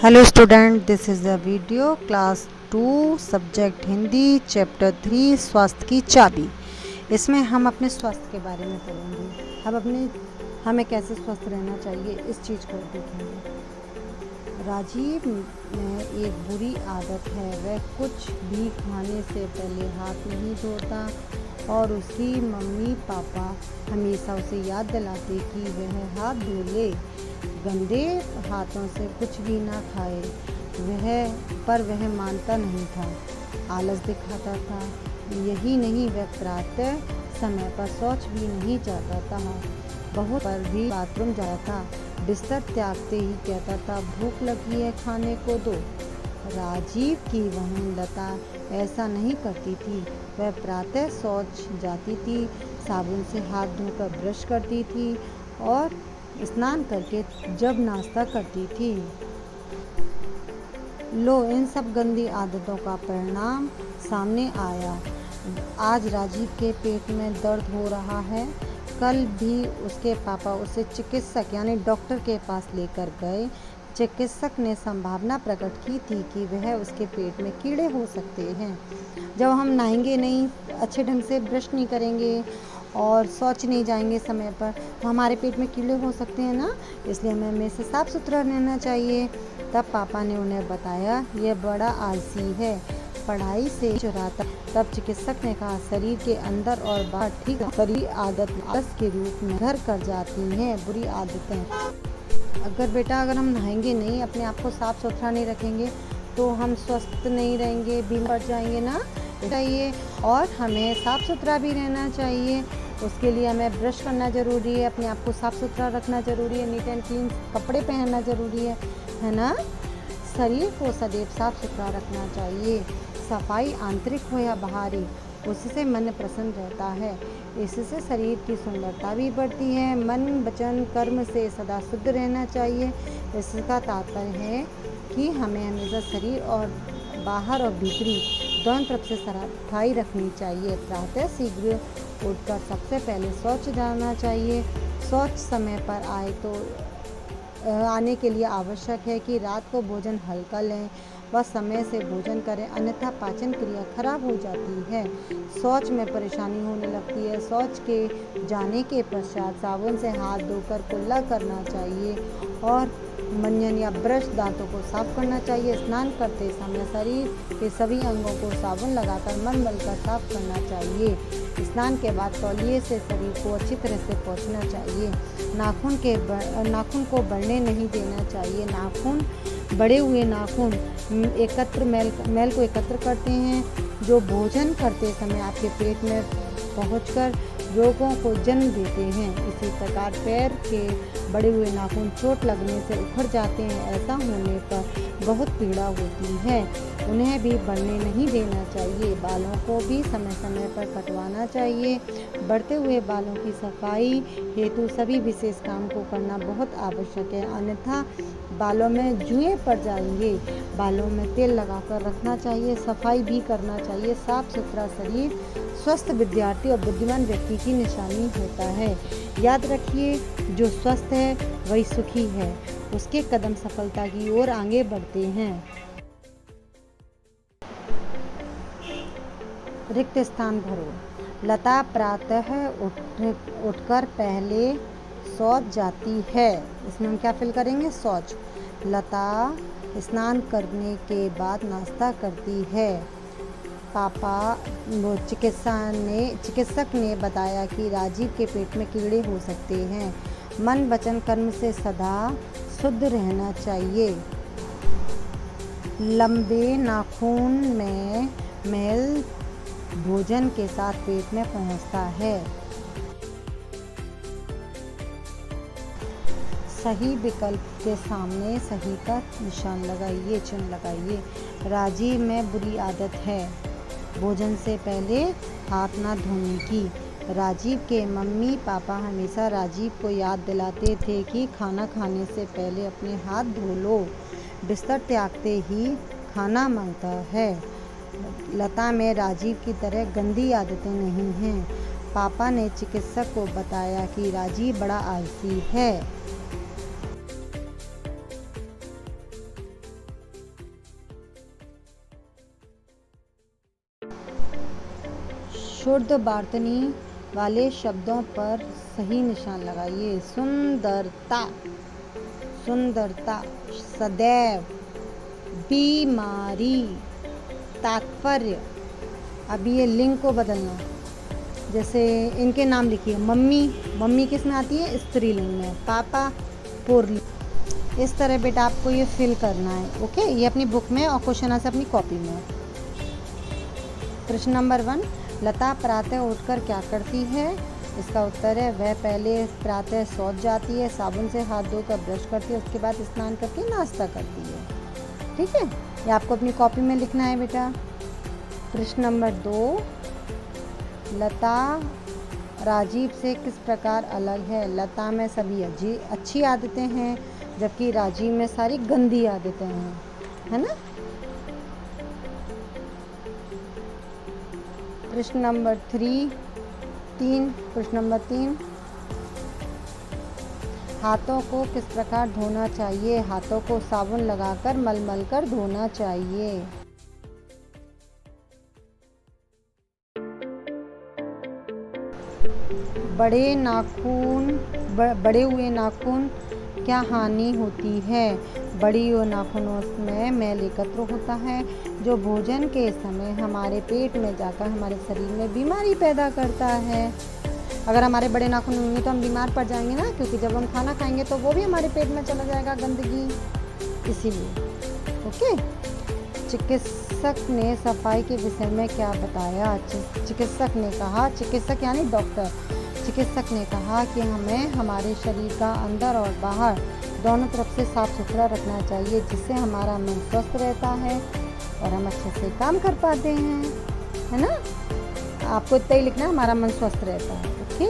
Hello student, this is the video class 2 subject Hindi chapter 3 स्वास्थ्य की चाबी। इसमें हम अपने स्वास्थ्य के बारे में पढ़ेंगे। हमें कैसे स्वस्थ रहना चाहिए इस चीज़ को देखेंगे। राजीव में एक बुरी आदत है, वह कुछ भी खाने से पहले हाथ नहीं धोता और उसकी मम्मी पापा हमेशा उसे याद दिलाते कि वह हाथ धो ले, गंदे हाथों से कुछ भी ना खाए। वह मानता नहीं था, आलस दिखाता था। यही नहीं, वह प्रातः समय पर शौच भी नहीं जाता था, बहुत पर भी बाथरूम जाता था। बिस्तर त्यागते ही कहता था, भूख लगी है, खाने को दो। राजीव की बहन लता ऐसा नहीं करती थी। वह प्रातः शौच जाती थी, साबुन से हाथ धोकर ब्रश करती थी और स्नान करके जब नाश्ता करती थी। लो, इन सब गंदी आदतों का परिणाम सामने आया। आज राजीव के पेट में दर्द हो रहा है। कल भी उसके पापा उसे चिकित्सक यानी डॉक्टर के पास लेकर गए। चिकित्सक ने संभावना प्रकट की थी कि वह उसके पेट में कीड़े हो सकते हैं। जब हम नहाएंगे नहीं, अच्छे ढंग से ब्रश नहीं करेंगे और शौच नहीं जाएंगे समय पर, तो हमारे पेट में कीड़े हो सकते हैं ना। इसलिए हमें हमेशा साफ सुथरा रहना चाहिए। तब पापा ने उन्हें बताया, यह बड़ा आलसी है, पढ़ाई से चुराता। तब चिकित्सक ने कहा, शरीर के अंदर और बाहर ठीक बुरी आदत आलस के रूप में घर कर जाती हैं। बुरी आदतें अगर हम नहाएंगे नहीं, अपने आप को साफ सुथरा नहीं रखेंगे तो हम स्वस्थ नहीं रहेंगे, बीमार पड़ जाएंगे ना। चाहिए और हमें साफ सुथरा भी रहना चाहिए। उसके लिए हमें ब्रश करना ज़रूरी है, अपने आप को साफ सुथरा रखना ज़रूरी है, नीट एंड क्लीन कपड़े पहनना ज़रूरी है ना। शरीर को सदैव साफ सुथरा रखना चाहिए। सफाई आंतरिक हो या बाहरी, उससे मन प्रसन्न रहता है। इससे शरीर की सुंदरता भी बढ़ती है। मन वचन कर्म से सदा शुद्ध रहना चाहिए। इसका तात्पर्य है कि हमें हमेशा शरीर और बाहर और भीतरी दोनों तरफ से सफाई रखनी चाहिए। प्रातः शीघ्र उठकर सबसे पहले शौच जाना चाहिए। शौच समय पर आने के लिए आवश्यक है कि रात को भोजन हल्का लें व समय से भोजन करें, अन्यथा पाचन क्रिया खराब हो जाती है। शौच में परेशानी होने लगती है। शौच के जाने के पश्चात साबुन से हाथ धोकर कुल्ला करना चाहिए और मंजन या ब्रश दांतों को साफ करना चाहिए। स्नान करते समय शरीर के सभी अंगों को साबुन लगाकर मलकर साफ करना चाहिए। स्नान के बाद तौलिए से शरीर को अच्छी तरह से पोंछना चाहिए। नाखून को बढ़ने नहीं देना चाहिए। बढ़े हुए नाखून मैल को एकत्र करते हैं, जो भोजन करते समय आपके पेट में पहुंचकर रोगों को जन्म देते हैं। इसी प्रकार पैर के बड़े हुए नाखून चोट लगने से उखड़ जाते हैं। ऐसा होने पर बहुत पीड़ा होती है, उन्हें भी बढ़ने नहीं देना चाहिए। बालों को भी समय समय पर कटवाना चाहिए। बढ़ते हुए बालों की सफाई हेतु सभी विशेष काम को करना बहुत आवश्यक है, अन्यथा बालों में जुएं पड़ जाएंगे। बालों में तेल लगाकर रखना चाहिए, सफाई भी करना चाहिए। साफ सुथरा शरीर स्वस्थ विद्यार्थी और बुद्धिमान व्यक्ति की निशानी होता है। याद रखिए, जो स्वस्थ है वही सुखी है, उसके कदम सफलता की ओर आगे बढ़ते हैं। रिक्त स्थान भरो। लता प्रातः उठकर पहले शौच जाती है। इसमें हम क्या फिल करेंगे? शौच। लता स्नान करने के बाद नाश्ता करती है। चिकित्सक ने बताया कि राजीव के पेट में कीड़े हो सकते हैं। मन वचन कर्म से सदा शुद्ध रहना चाहिए। लंबे नाखून में मैल भोजन के साथ पेट में पहुंचता है। सही विकल्प के सामने सही का निशान लगाइए, चिन्ह लगाइए। राजीव में बुरी आदत है, भोजन से पहले हाथ ना धोने की। राजीव के मम्मी पापा हमेशा राजीव को याद दिलाते थे कि खाना खाने से पहले अपने हाथ धो लो। बिस्तर त्यागते ही खाना मांगता है। लता में राजीव की तरह गंदी आदतें नहीं हैं। पापा ने चिकित्सक को बताया कि राजीव बड़ा आलसी है। शुद्ध बार्तनी वाले शब्दों पर सही निशान लगाइए। सुंदरता, सुंदरता, सदैव, बीमारी, तात्पर्य। अभी ये लिंग को बदलना, जैसे इनके नाम लिखिए। मम्मी, मम्मी किस में आती है? स्त्रीलिंग में। पापा पुल्लिंग। इस तरह बेटा आपको ये फिल करना है। ओके, ये अपनी बुक में और क्वेश्चन आंसर अपनी कॉपी में। प्रश्न नंबर 1, लता प्रातः उठकर क्या करती है? इसका उत्तर है वह पहले प्रातः शौच जाती है, साबुन से हाथ धोकर ब्रश करती है, उसके बाद स्नान करके नाश्ता करती है। ठीक है, ये आपको अपनी कॉपी में लिखना है बेटा। प्रश्न नंबर 2, लता राजीव से किस प्रकार अलग है? लता में सभी अच्छी आदतें हैं, जबकि राजीव में सारी गंदी आदतें हैं, है ना। प्रश्न नंबर 3, प्रश्न नंबर 3, हाथों को किस प्रकार धोना चाहिए? हाथों को साबुन लगाकर मल कर धोना चाहिए। बड़े हुए नाखून क्या हानि होती है? बड़ी हुए नाखूनों में मैल एकत्र होता है, जो भोजन के समय हमारे पेट में जाकर हमारे शरीर में बीमारी पैदा करता है। अगर हमारे बड़े नाखून होंगे तो हम बीमार पड़ जाएंगे ना, क्योंकि जब हम खाना खाएंगे तो वो भी हमारे पेट में चला जाएगा, गंदगी, इसीलिए। ओके, चिकित्सक ने सफाई के विषय में क्या बताया? चिकित्सक ने कहा, चिकित्सक यानी डॉक्टर, चिकित्सक ने कहा कि हमें हमारे शरीर का अंदर और बाहर दोनों तरफ से साफ सुथरा रखना चाहिए, जिससे हमारा मन स्वस्थ रहता है और हम अच्छे से काम कर पाते हैं, है ना। आपको इतना ही लिखना है, हमारा मन स्वस्थ रहता है। ओके।